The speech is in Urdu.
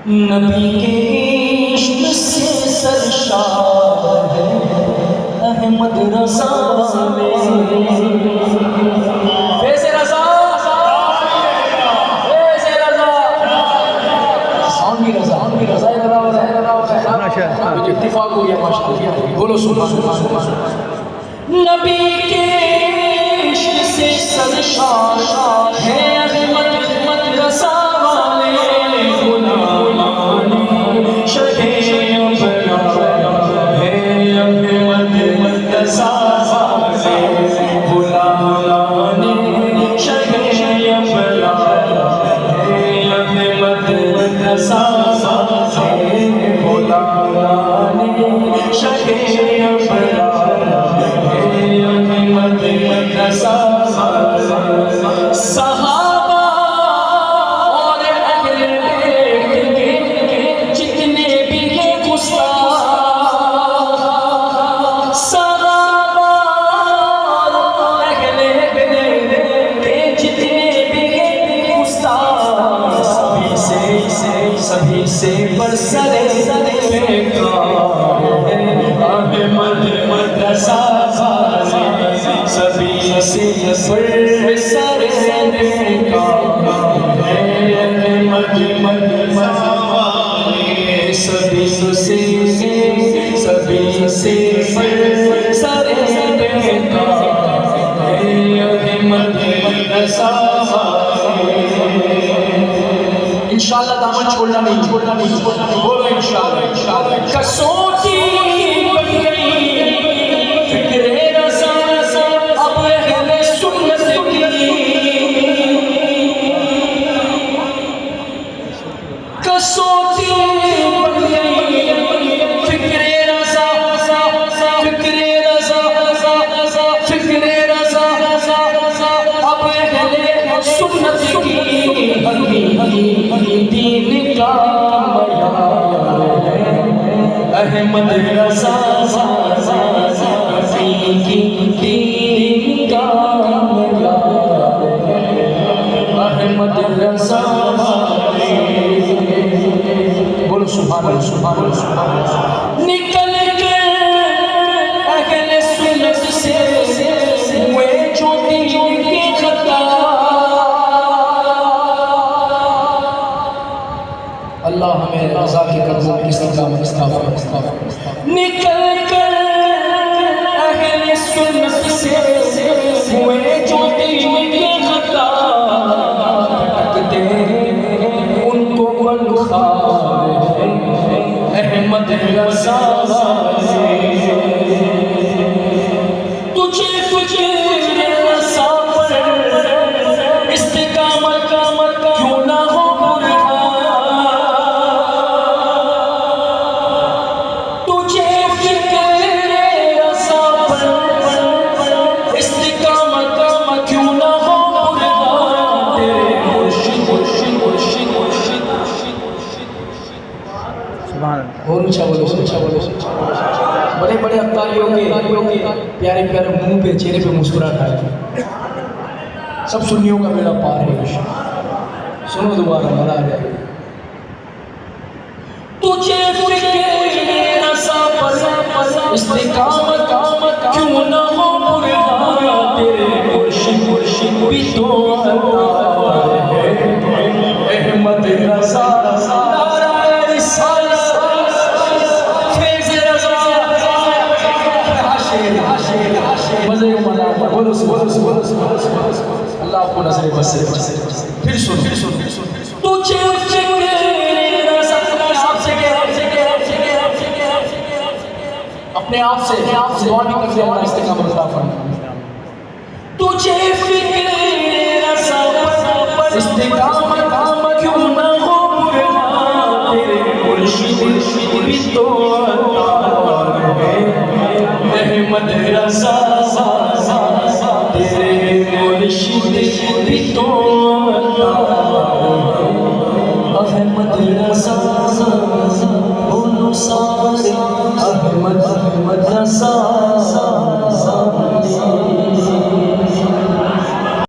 نبی کے عشق سے سرشار ہے احمد رضا فیض رضا فیض رضا ساؤنڈ بھی رضا اتفاق ہو گیا ماشاءاللہ بولو سبحان اللہ نبی کے عشق سے سرشار ہے احمد رضا سبھی سے برسر احمد رضا سبھی سے برسر سبھی سے برسر احمد رضا انشاءاللہ دامن چھوڑنا نہیں بولو انشاءاللہ کسوٹی بن گئی فکر رضا اب اہل سنت کی کسوٹی بن گئی فکر رضا اب اہل سنت کی دین کا احمد رضا دین کا احمد رضا بولو سبحان اللہ نکل کے اہل سنت سے ہوئے چھوٹی کے خطا اللہ ہمیں رضا کی قدموں میں استقامت نکل کر اہل سنت سے ہوئے چھوٹی کے خطا بھٹکتے ان کو بنخار احمد رضا تجھے رضا پر استقامت کیوں نہ ہو اور اچھا بولو بڑے بڑے ابطالیوں کے پیارے پیارے منہ پہ چہرے پہ مسکراہٹ آئے سب سنیوں کا میرا پار ہے سنو دوبارہ مزہ آ جائے تجھے فکر رضا پر استقامت کیوں نہ ہو برہان تیرے مرشد بھی تو احمد رضا اللہ آپ کو نظر بس پھر سن تجھے فکر رضا اپنے آپ سے دعا بھی کر دیا ہمارا استقامت عطا فرما تجھے فکر رضا استقامت کیوں نہ ہو برہان تیرے مرشد بھی تو احمد رضا تیرے مرشد بھی تو